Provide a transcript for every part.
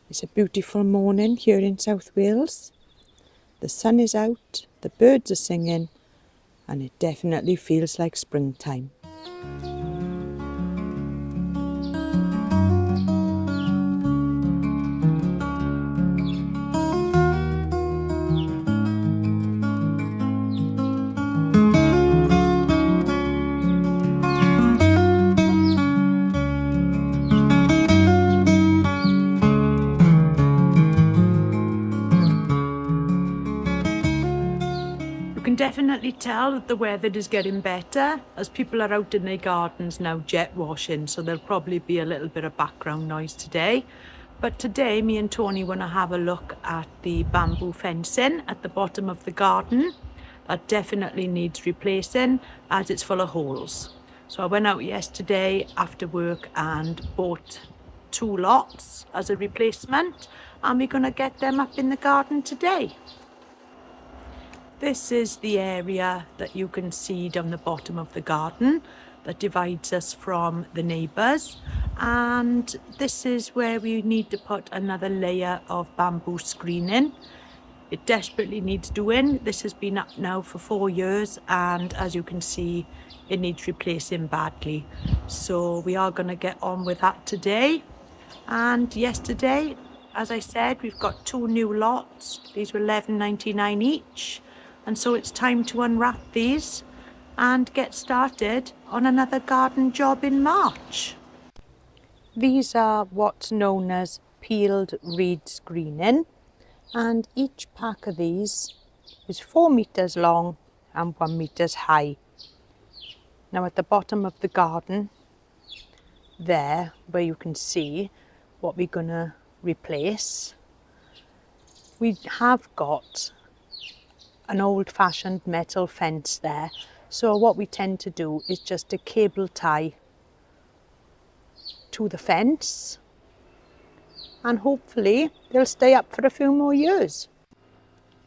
It's a beautiful morning here in South Wales. The sun is out, the birds are singing, and it definitely feels like springtime. You can definitely tell that the weather is getting better as people are out in their gardens now jet washing, so there'll probably be a little bit of background noise today. But today me and Tony want to have a look at the bamboo fencing at the bottom of the garden. That definitely needs replacing as it's full of holes. So I went out yesterday after work and bought 2 lots as a replacement, and we're going to get them up in the garden today. This is the area that you can see down the bottom of the garden that divides us from the neighbours, and this is where we need to put another layer of bamboo screening. It desperately needs doing. This has been up now for 4 years, and as you can see it needs replacing badly, so we are going to get on with that today. And yesterday, as I said, we've got 2 new lots. These were $11.99 each. And so it's time to unwrap these and get started on another garden job in March. These are what's known as peeled reed screening, and each pack of these is 4 meters long and 1 meters high. Now at the bottom of the garden there, where you can see what we're gonna replace, we have got an old-fashioned metal fence there, so what we tend to do is just a cable tie to the fence, and hopefully they'll stay up for a few more years.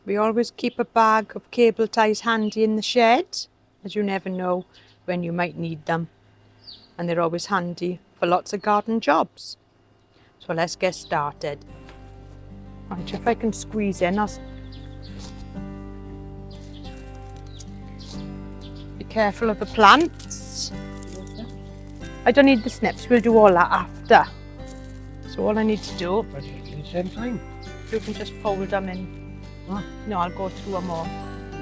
We always keep a bag of cable ties handy in the shed, as you never know when you might need them, and they're always handy for lots of garden jobs. So let's get started. Right, if I can squeeze in, careful of the plants. I don't need the snips, we'll do all that after. So all I need to do, same time. You can just fold them in. Huh? No, I'll go through them all.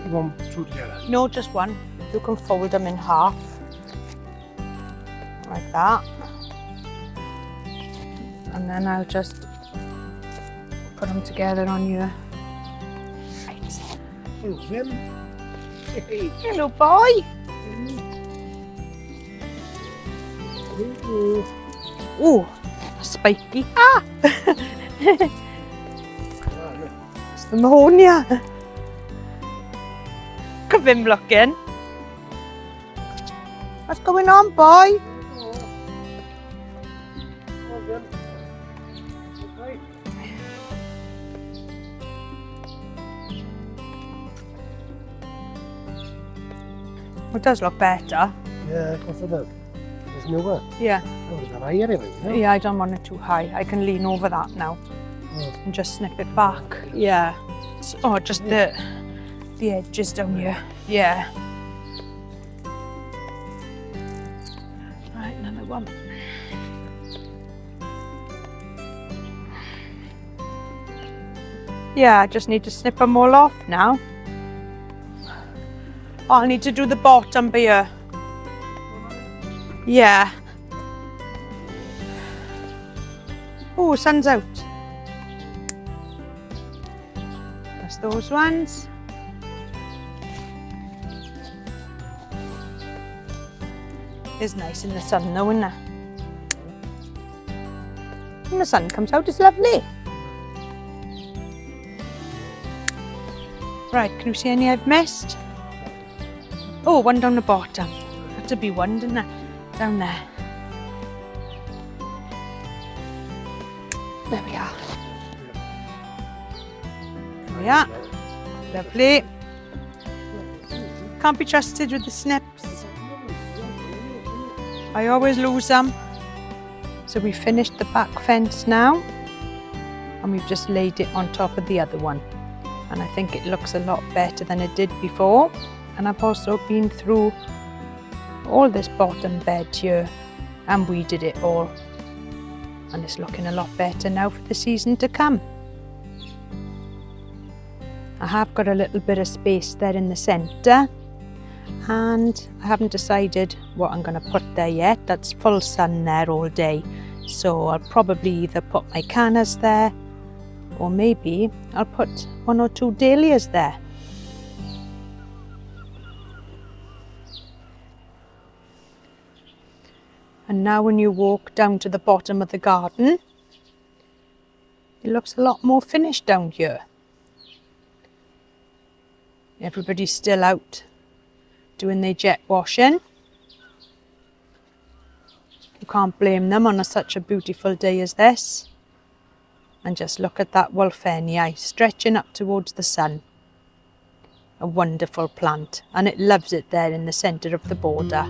You want 2 together? No, just one. You can fold them in half. Like that. And then I'll just put them together on your... Right. Hello, Jim. Hey. Hello, boy. Oh, spiky. Ah! It's the Mahonia. Come in looking. What's going on, boy? It does look better. Yeah, go for that. It's newer. Yeah. Oh, is that higher anyway? No? Yeah, I don't want it too high. I can lean over that now and just snip it back. Yeah. Oh, just the edges down here. Yeah. Right, another one. Yeah, I just need to snip them all off now. Oh, I need to do the bottom here. Yeah. Oh, sun's out. That's those ones. It's nice in the sun though, isn't it? When the sun comes out, it's lovely. Right, can you see any I've missed? Oh, one down the bottom. Had to be one, didn't it? Down there. There we are. There we are. Lovely. Can't be trusted with the snips. I always lose them. So we finished the back fence now. and we've just laid it on top of the other one, and I think it looks a lot better than it did before. And I've also been through all this bottom bed here and weeded it all, and it's looking a lot better now for the season to come. I have got a little bit of space there in the centre, and I haven't decided what I'm going to put there yet. That's full sun there all day, so I'll probably either put my cannas there, or maybe I'll put 1 or 2 dahlias there. And now when you walk down to the bottom of the garden, it looks a lot more finished down here. Everybody's still out doing their jet washing. You can't blame them on such a beautiful day as this. And just look at that Wolfenii stretching up towards the sun. A wonderful plant, and it loves it there in the centre of the border.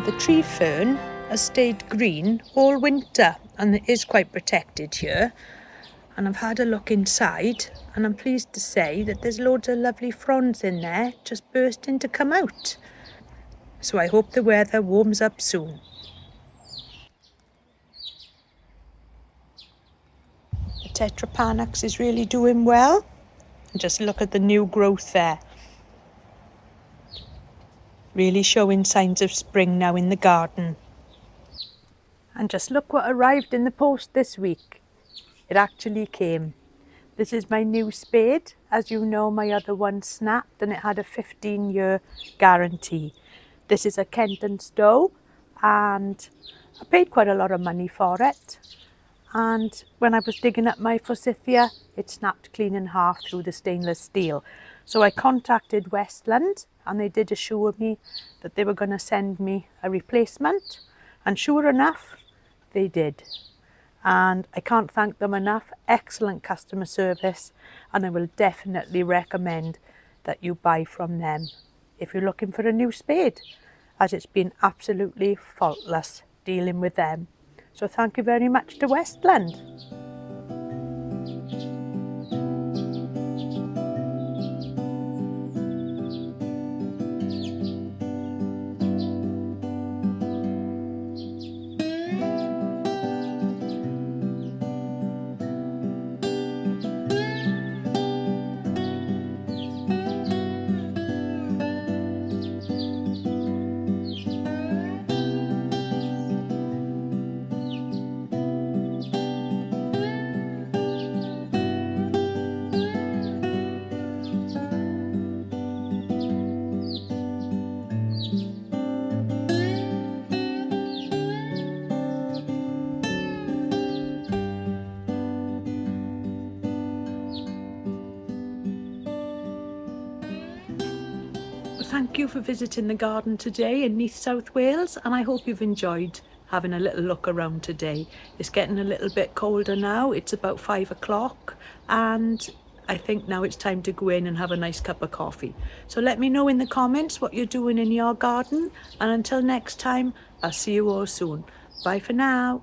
The tree fern has stayed green all winter, and it is quite protected here. And I've had a look inside, and I'm pleased to say that there's loads of lovely fronds in there just bursting to come out. So I hope the weather warms up soon. The Tetrapanax is really doing well. And just look at the new growth there. Really showing signs of spring now in the garden. And just look what arrived in the post this week. It actually came. This is my new spade. As you know, my other one snapped and it had a 15-year guarantee. This is a Kent and Stowe, and I paid quite a lot of money for it. And when I was digging up my forsythia, it snapped clean in half through the stainless steel. So I contacted Westland, and they did assure me that they were going to send me a replacement. And sure enough, they did. And I can't thank them enough. Excellent customer service, and I will definitely recommend that you buy from them if you're looking for a new spade, as it's been absolutely faultless dealing with them. So thank you very much to Westland. Thank you for visiting the garden today in Neath, South Wales, and I hope you've enjoyed having a little look around today. It's getting a little bit colder now. It's about 5 o'clock, and I think now it's time to go in and have a nice cup of coffee. So let me know in the comments what you're doing in your garden, and until next time, I'll see you all soon. Bye for now.